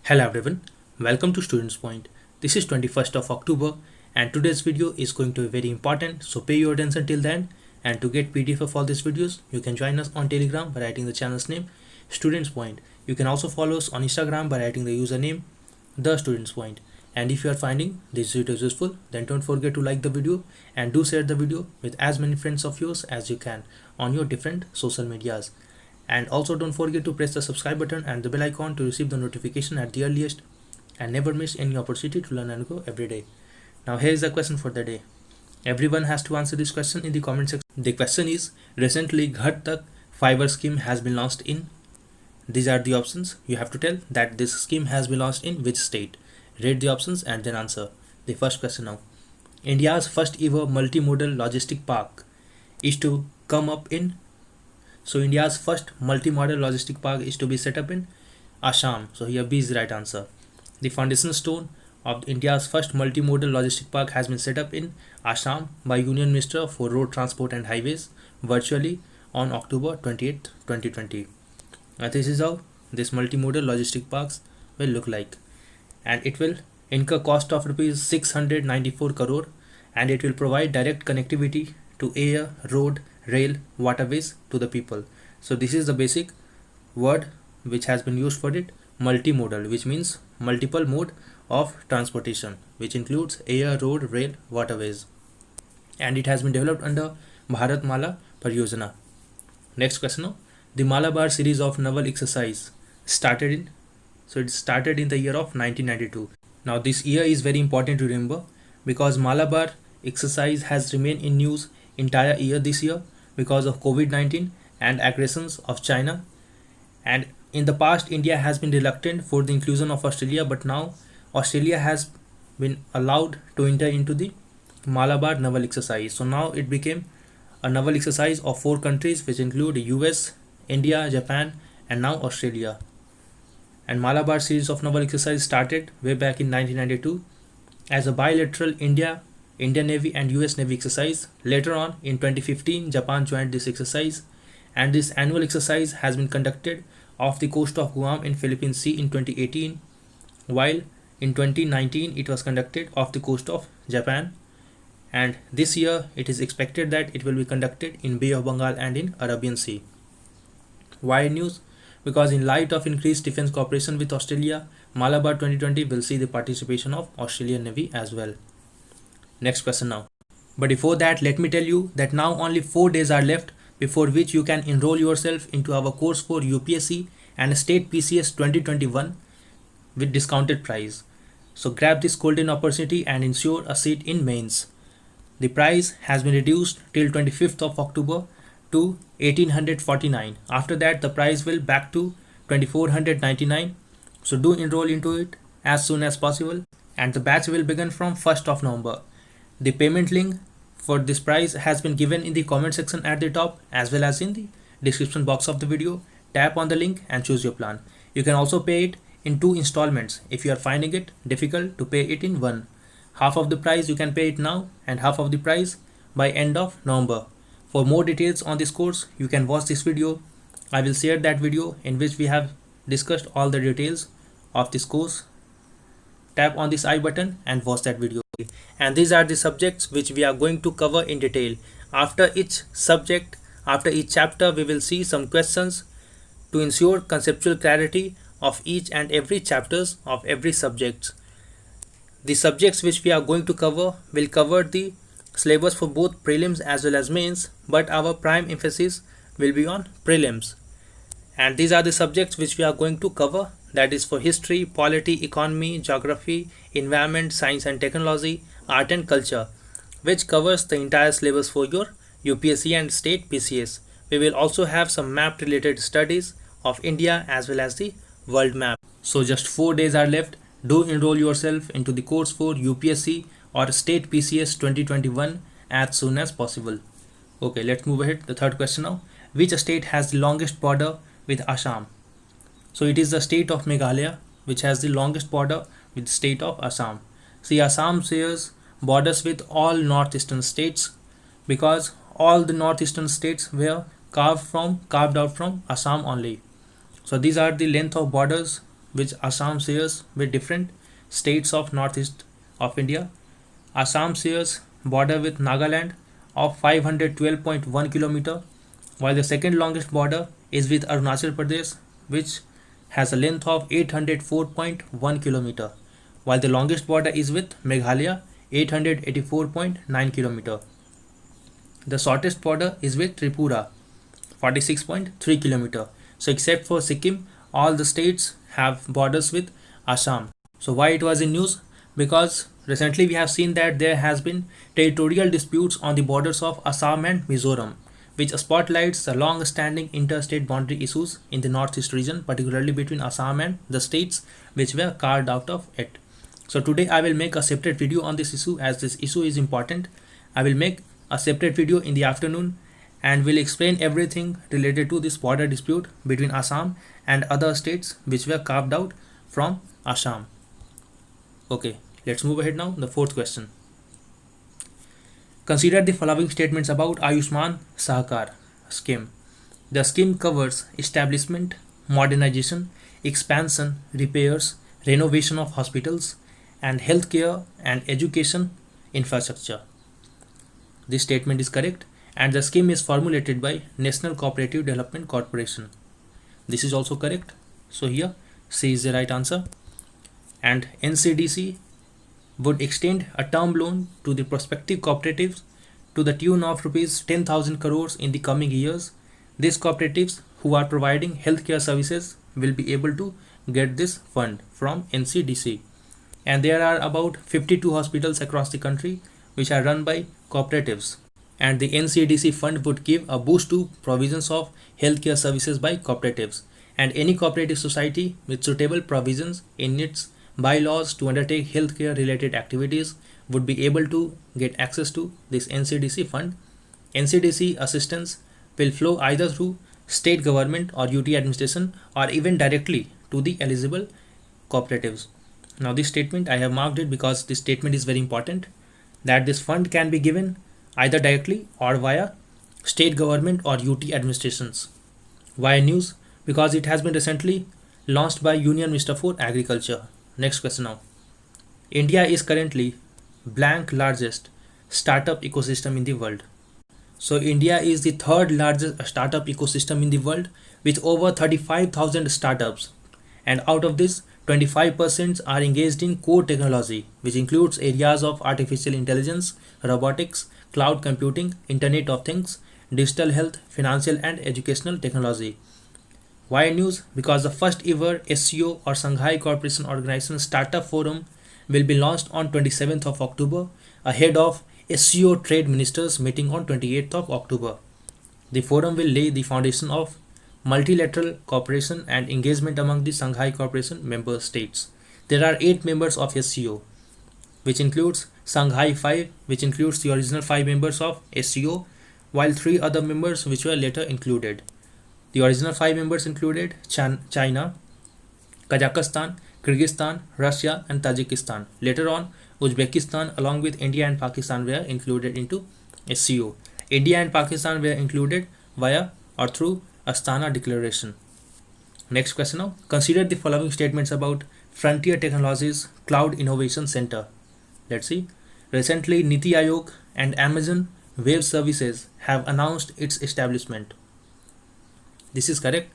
Hello everyone, welcome to Students Point. This is 21st of October and today's video is going to be very important, so pay your attention till the end. And to get PDF of all these videos, you can join us on Telegram by writing the channel's name Students Point. You can also follow us on Instagram by writing the username The Students Point. And if you are finding this video useful, then don't forget to like the video and do share the video with as many friends of yours as you can on your different social medias. And also don't forget to press the subscribe button and the bell icon to receive the notification at the earliest and never miss any opportunity to learn and grow every day. Now here is the question for the day. Everyone has to answer this question in the comment section. The question is, recently Ghar Tak Fiber scheme has been launched in. These are the options. You have to tell that this scheme has been launched in which state. Read the options and then answer. The first question now. India's first ever multimodal logistic park is to come up in. So India's first multimodal logistic park is to be set up in Assam. So here B is the right answer. The foundation stone of India's first multimodal logistic park has been set up in Assam by Union Minister for Road Transport and Highways virtually on October 28th, 2020. Now this is how this multimodal logistic parks will look like. And it will incur cost of rupees 694 crore and it will provide direct connectivity to air, road, rail, waterways to the people. So this is the basic word which has been used for it, multimodal, which means multiple mode of transportation, which includes air, road, rail, waterways. And it has been developed under Bharat Mala Pariyojana. Next question now. The Malabar series of naval exercise started in the year of 1992. Now this year is very important to remember because Malabar exercise has remained in news entire year this year because of COVID-19 and aggressions of China. And in the past, India has been reluctant for the inclusion of Australia, but now Australia has been allowed to enter into the Malabar naval exercise. So now it became a naval exercise of 4 countries which include US, India, Japan and now Australia. And Malabar series of naval exercise started way back in 1992 as a bilateral Indian Navy and US Navy exercise. Later on in 2015, Japan joined this exercise and this annual exercise has been conducted off the coast of Guam in Philippine Sea in 2018, while in 2019 it was conducted off the coast of Japan, and this year it is expected that it will be conducted in Bay of Bengal and in Arabian Sea. Why news? Because in light of increased defense cooperation with Australia, Malabar 2020 will see the participation of Australian Navy as well. Next question now. But before that, let me tell you that now only 4 days are left before which you can enroll yourself into our course for UPSC and State PCS 2021 with discounted price. So grab this golden opportunity and ensure a seat in mains. The price has been reduced till 25th of October to 1849. After that, the price will back to 2499. So do enroll into it as soon as possible and the batch will begin from 1st of November. The payment link for this price has been given in the comment section at the top as well as in the description box of the video. Tap on the link and choose your plan. You can also pay it in 2 installments if you are finding it difficult to pay it in one. Half of the price you can pay it now and half of the price by end of November. For more details on this course, you can watch this video. I will share that video in which we have discussed all the details of this course. Tap on this I button and watch that video. And these are the subjects which we are going to cover in detail. After each subject, after each chapter, we will see some questions to ensure conceptual clarity of each and every chapters of every subject. The subjects which we are going to cover will cover the syllabus for both prelims as well as mains, but our prime emphasis will be on prelims. And these are the subjects which we are going to cover, that is for history, polity, economy, geography, environment, science and technology, art and culture, which covers the entire syllabus for your UPSC and state PCS. We will also have some map related studies of India as well as the world map. So just 4 days are left. Do enroll yourself into the course for UPSC or state PCS 2021 as soon as possible. Okay, let's move ahead. The third question now. Which state has the longest border with Assam? So it is the state of Meghalaya which has the longest border with the state of Assam. See, Assam shares borders with all northeastern states because all the northeastern states were carved out from Assam only. So these are the length of borders which Assam shares with different states of northeast of India. Assam shares border with Nagaland of 512.1 km, while the second longest border is with Arunachal Pradesh, which has a length of 804.1 km, while the longest border is with Meghalaya, 884.9 km. The shortest border is with Tripura, 46.3 km. So except for Sikkim, all the states have borders with Assam. So why it was in news? Because recently we have seen that there has been territorial disputes on the borders of Assam and Mizoram, which spotlights the long-standing interstate boundary issues in the northeast region, particularly between Assam and the states which were carved out of it. So today I will make a separate video on this issue, as this issue is important. I will make a separate video in the afternoon and will explain everything related to this border dispute between Assam and other states which were carved out from Assam. Okay, let's move ahead now. The fourth question. Consider the following statements about Ayushman Sahakar scheme. The scheme covers establishment, modernization, expansion, repairs, renovation of hospitals, and healthcare and education infrastructure. This statement is correct, and the scheme is formulated by National Cooperative Development Corporation. This is also correct. So here C is the right answer. And NCDC would extend a term loan to the prospective cooperatives to the tune of rupees 10,000 crores in the coming years. These cooperatives who are providing healthcare services will be able to get this fund from NCDC. And there are about 52 hospitals across the country which are run by cooperatives. And the NCDC fund would give a boost to provisions of healthcare services by cooperatives. And any cooperative society with suitable provisions in its bylaws to undertake healthcare related activities would be able to get access to this NCDC fund. NCDC assistance will flow either through state government or UT administration or even directly to the eligible cooperatives. Now this statement I have marked it because this statement is very important, that this fund can be given either directly or via state government or UT administrations. Why news? Because it has been recently launched by Union Minister for Agriculture. Next question now. India is currently blank largest startup ecosystem in the world. So India is the third largest startup ecosystem in the world with over 35,000 startups, and out of this 25% are engaged in core technology, which includes areas of artificial intelligence, robotics, cloud computing, Internet of Things, digital health, financial and educational technology. Why news? Because the first ever SCO or Shanghai Cooperation Organization Startup Forum will be launched on 27th of October ahead of SCO Trade Ministers meeting on 28th of October. The forum will lay the foundation of multilateral cooperation and engagement among the Shanghai Cooperation member states. There are 8 members of SCO, which includes Shanghai 5, which includes the original 5 members of SCO, while 3 other members which were later included. The original 5 members included China, Kazakhstan, Kyrgyzstan, Russia and Tajikistan. Later on, Uzbekistan along with India and Pakistan were included into SCO. India and Pakistan were included via or through Astana Declaration. Next question now. Consider the following statements about Frontier Technologies Cloud Innovation Center. Let's see. Recently, Niti Aayog and Amazon Web Services have announced its establishment. This is correct,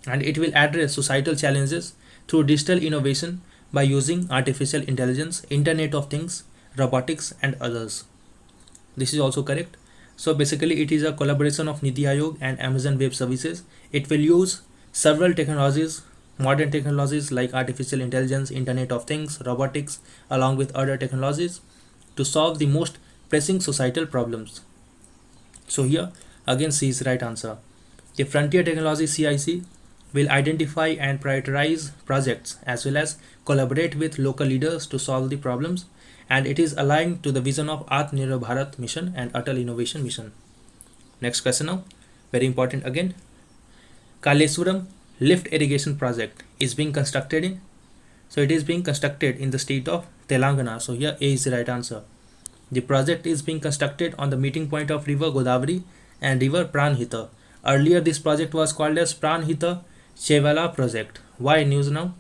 and it will address societal challenges through digital innovation by using artificial intelligence, Internet of Things, robotics and others. This is also correct. So basically it is a collaboration of Niti Aayog and Amazon Web Services. It will use several technologies, modern technologies like artificial intelligence, Internet of Things, robotics along with other technologies to solve the most pressing societal problems. So here again C is the right answer. The Frontier Technology CIC will identify and prioritize projects as well as collaborate with local leaders to solve the problems, and it is aligned to the vision of Atmanirbhar Bharat mission and Atal Innovation Mission. Next question now, very important again. Kaleswaram lift irrigation project is being constructed in, so it is being constructed in the state of Telangana. So here A is the right answer. The project is being constructed on the meeting point of river Godavari and river Pranhita. Earlier this project was called as Pranhita Chevala project. Why news now?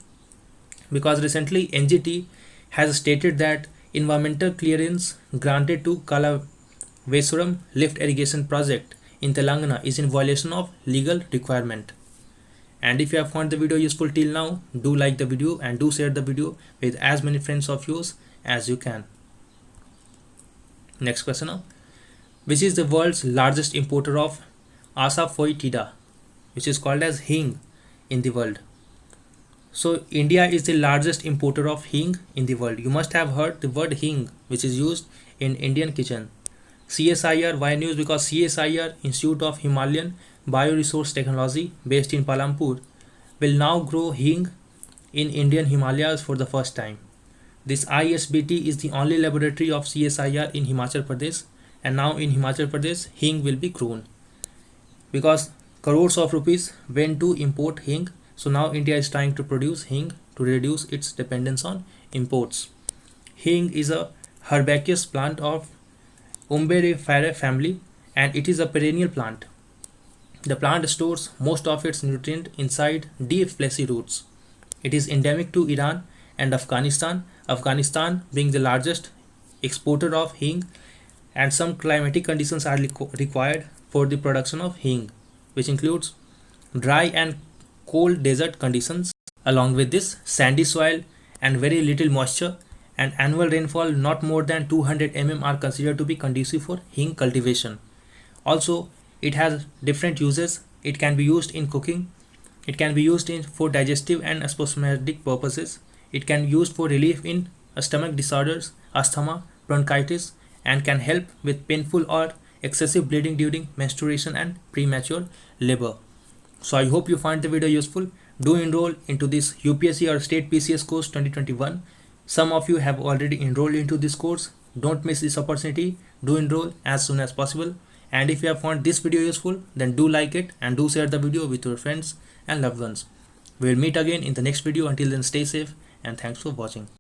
because recently NGT has stated that environmental clearance granted to Kalavesuram lift irrigation project in Telangana is in violation of legal requirement. And if you have found the video useful till now, do like the video and do share the video with as many friends of yours as you can. Next question now. Which is the world's largest importer of asafoetida, which is called as hing in the world? So India is the largest importer of hing in the world. You must have heard the word hing, which is used in Indian kitchen. CSIR, why news? Because CSIR, Institute of Himalayan Bioresource Technology, based in Palampur, will now grow hing in Indian Himalayas for the first time. This ISBT is the only laboratory of CSIR in Himachal Pradesh, and now in Himachal Pradesh hing will be grown because crores of rupees went to import hing. So now India is trying to produce hing to reduce its dependence on imports. Hing is a herbaceous plant of Umbelliferae family, and it is a perennial plant. The plant stores most of its nutrient inside deep fleshy roots. It is endemic to Iran and Afghanistan, Afghanistan being the largest exporter of hing, and some climatic conditions are required for the production of hing, which includes dry and cold desert conditions. Along with this, sandy soil and very little moisture and annual rainfall not more than 200 mm are considered to be conducive for hing cultivation. Also, it has different uses. It can be used in cooking. It can be used for digestive and spasmodic purposes. It can be used for relief in stomach disorders, asthma, bronchitis, and can help with painful or excessive bleeding during menstruation and premature labor. So I hope you find the video useful. Do enroll into this UPSC or State PCS course 2021. Some of you have already enrolled into this course. Don't miss this opportunity. Do enroll as soon as possible. And if you have found this video useful, then do like it and do share the video with your friends and loved ones. We will meet again in the next video. Until then, stay safe and thanks for watching.